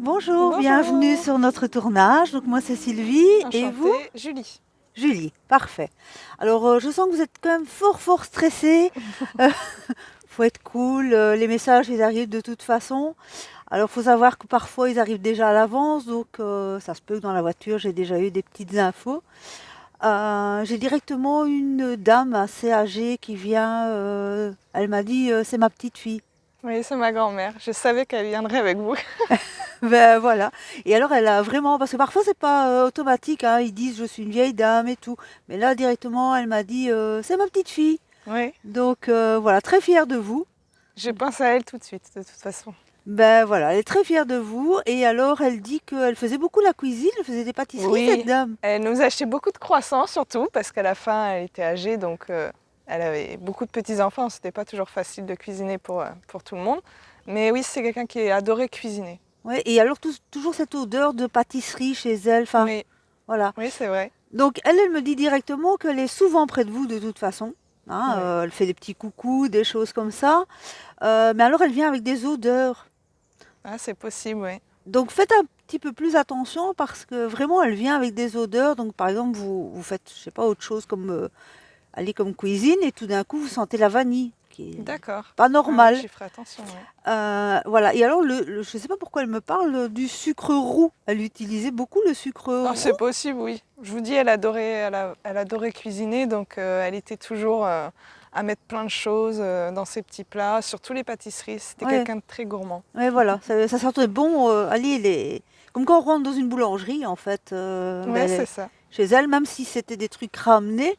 Bonjour, bienvenue Bonjour, sur notre tournage. Donc moi c'est Sylvie et vous? enchantée, Julie. Julie. Parfait. Alors je sens que vous êtes quand même fort stressé. Euh, faut être cool. Les messages ils arrivent de toute façon. Alors faut savoir que parfois ils arrivent déjà à l'avance, donc ça se peut que dans la voiture j'ai déjà eu des petites infos. J'ai directement une dame assez âgée qui vient. Elle m'a dit c'est ma petite fille. Oui, c'est ma grand-mère. Je savais qu'elle viendrait avec vous. Ben voilà. Et alors elle a vraiment, parce que parfois c'est pas automatique, hein, ils disent je suis une vieille dame et tout. Mais là directement elle m'a dit c'est ma petite fille. Oui, Donc voilà, très fière de vous. je pense à elle tout de suite, de toute façon. Ben voilà, elle est très fière de vous. Et alors elle dit qu'elle faisait beaucoup la cuisine, elle faisait des pâtisseries cette Oui, dame. elle nous achetait beaucoup de croissants surtout, parce qu'à la fin, elle était âgée, donc elle avait beaucoup de petits-enfants. C'était pas toujours facile de cuisiner pour tout le monde. Mais oui, c'est quelqu'un qui adorait cuisiner. Ouais, et alors toujours cette odeur de pâtisserie chez elle. Enfin Oui, voilà. oui, c'est vrai. Donc elle me dit directement qu'elle est souvent près de vous de toute façon. Hein, Oui. elle fait des petits coucous, des choses comme ça. Mais alors elle vient avec des odeurs. Ah, c'est possible, oui. Donc faites un petit peu plus attention parce que vraiment elle vient avec des odeurs. Donc par exemple vous faites, je sais pas, autre chose comme aller comme cuisine et tout d'un coup vous sentez la vanille qui est D'accord. pas Ah oui, normale. j'y ferai attention, oui. Voilà. Et alors je sais pas pourquoi elle me parle du sucre roux. Elle utilisait beaucoup le sucre Oh, roux. c'est possible, oui. Je vous dis, elle adorait cuisiner, donc elle était toujours à mettre plein de choses dans ses petits plats, surtout les pâtisseries. C'était Ouais, quelqu'un de très gourmand. ouais voilà. Ça sentait bon. Allez, comme quand on rentre dans une boulangerie en fait. Ouais, c'est ça. Chez elle, même si c'était des trucs ramenés.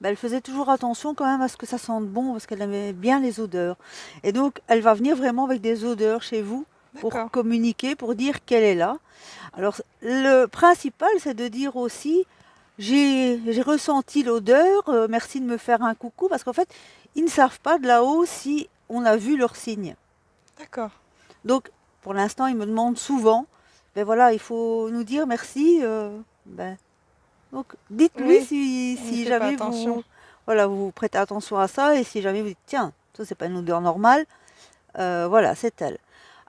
Ben, elle faisait toujours attention quand même à ce que ça sente bon parce qu'elle aimait bien les odeurs. Et donc, elle va venir vraiment avec des odeurs chez vous pour D'accord. communiquer, pour dire qu'elle est là. Alors, le principal, c'est de dire aussi, j'ai ressenti l'odeur, merci de me faire un coucou, parce qu'en fait, ils ne savent pas de là-haut si on a vu leur signe. D'accord. Donc, pour l'instant, ils me demandent souvent, ben voilà, il faut nous dire merci. Ben, donc, dites-lui Oui, on n'y si fait pas jamais attention. voilà, vous prêtez attention à ça et si jamais vous dites, tiens, ça c'est pas une odeur normale, voilà, c'est elle.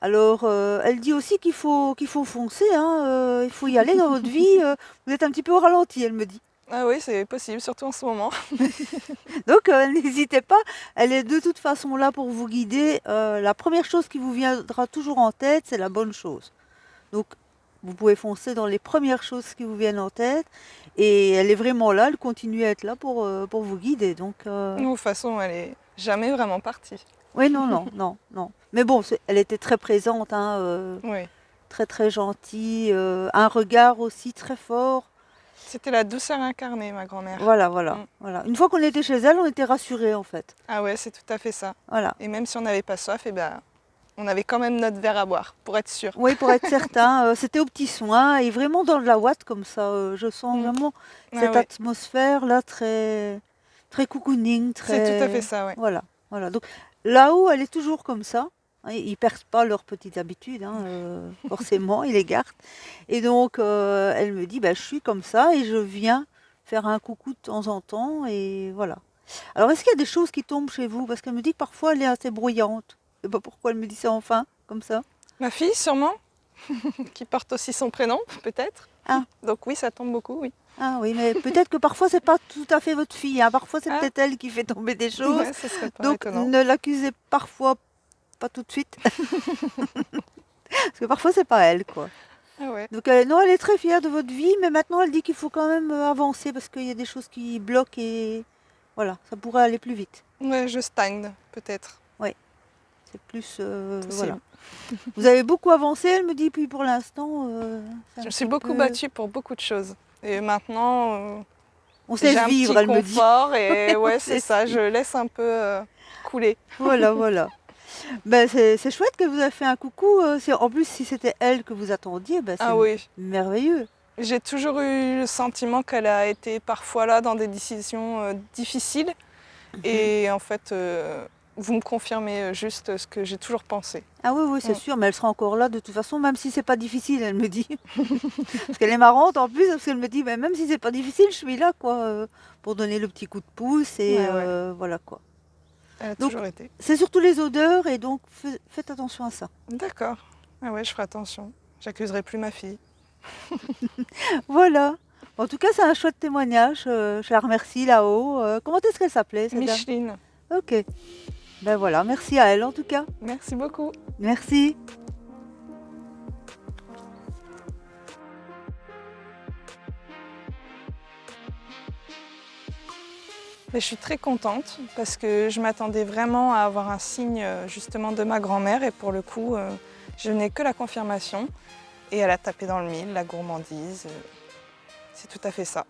Alors, elle dit aussi qu'il faut foncer, hein, il faut y aller dans votre vie. Vous êtes un petit peu au ralenti, elle me dit. Ah oui, c'est possible, surtout en ce moment. Donc, n'hésitez pas, elle est de toute façon là pour vous guider. La première chose qui vous viendra toujours en tête, c'est la bonne chose. Donc, vous pouvez foncer dans les premières choses qui vous viennent en tête. Et elle est vraiment là, elle continue à être là pour vous guider. Donc, De toute façon, elle est jamais vraiment partie. oui, non. Mais bon, elle était très présente, hein, Oui. très gentille, un regard aussi très fort. C'était la douceur incarnée, ma grand-mère. Mm. Voilà. Une fois qu'on était chez elle, on était rassurés en fait. Ah ouais, c'est tout à fait ça. Voilà. Et même si on n'avait pas soif, eh ben, on avait quand même notre verre à boire, pour être sûr. Oui, pour être certain, c'était aux petits soins et vraiment dans de la ouate comme ça. Je sens Mm. vraiment Ah cette ouais, atmosphère là très cocooning, c'est tout à fait très ça, ouais. voilà. Donc là-haut, elle est toujours comme ça. Hein, ils perdent pas leurs petites habitudes, hein, forcément, ils les gardent. Et donc, elle me dit, bah, je suis comme ça et je viens faire un coucou de temps en temps et voilà. Alors, est-ce qu'il y a des choses qui tombent chez vous? Parce qu'elle me dit que parfois elle est assez bruyante. Je sais pas pourquoi elle me dit ça enfin, comme ça. Ma fille, sûrement, qui porte aussi son prénom, peut-être. Ah, Donc oui, ça tombe beaucoup, oui. ah oui, mais peut-être que parfois c'est pas tout à fait votre fille, hein. Parfois c'est Ah, peut-être elle qui fait tomber des choses. ouais, ce serait pas Donc étonnant. ne l'accusez parfois pas tout de suite. Parce que parfois c'est pas elle, quoi. Ah ouais. Donc non, elle est très fière de votre vie, mais maintenant elle dit qu'il faut quand même avancer parce qu'il y a des choses qui bloquent et voilà, ça pourrait aller plus vite. Ouais, je stagne, peut-être. Oui, c'est plus voilà. Possible. Vous avez beaucoup avancé, elle me dit, puis pour l'instant, c'est Je un me suis petit beaucoup peu. battue pour beaucoup de choses. Et maintenant, On se j'ai laisse un vivre, petit elle me dit. confort et On ouais, se c'est laisse ça, je vivre. laisse un peu couler. Voilà. Ben c'est chouette que vous avez fait un coucou. En plus, si c'était elle que vous attendiez, ben c'est Ah oui, merveilleux. j'ai toujours eu le sentiment qu'elle a été parfois là dans des décisions difficiles. Mhm. Et en fait, vous me confirmez juste ce que j'ai toujours pensé. Ah oui, c'est Mm. sûr, mais elle sera encore là de toute façon, même si c'est pas difficile, elle me dit. Parce qu'elle est marrante en plus, parce qu'elle me dit, ben, même si c'est pas difficile, je suis là, quoi, pour donner le petit coup de pouce et Ouais, ouais, voilà, quoi. elle a Donc, toujours été. c'est surtout les odeurs et donc faites attention à ça. D'accord. Ah ouais, je ferai attention. j'accuserai plus ma fille. Voilà. En tout cas, c'est un chouette témoignage. Je la remercie là-haut. Comment est-ce qu'elle s'appelait, cette dame? Micheline, Ok. Ben voilà, merci à elle en tout cas. merci beaucoup. Merci. Mais je suis très contente parce que je m'attendais vraiment à avoir un signe justement de ma grand-mère et pour le coup, je n'ai que la confirmation et elle a tapé dans le mille, la gourmandise. C'est tout à fait ça.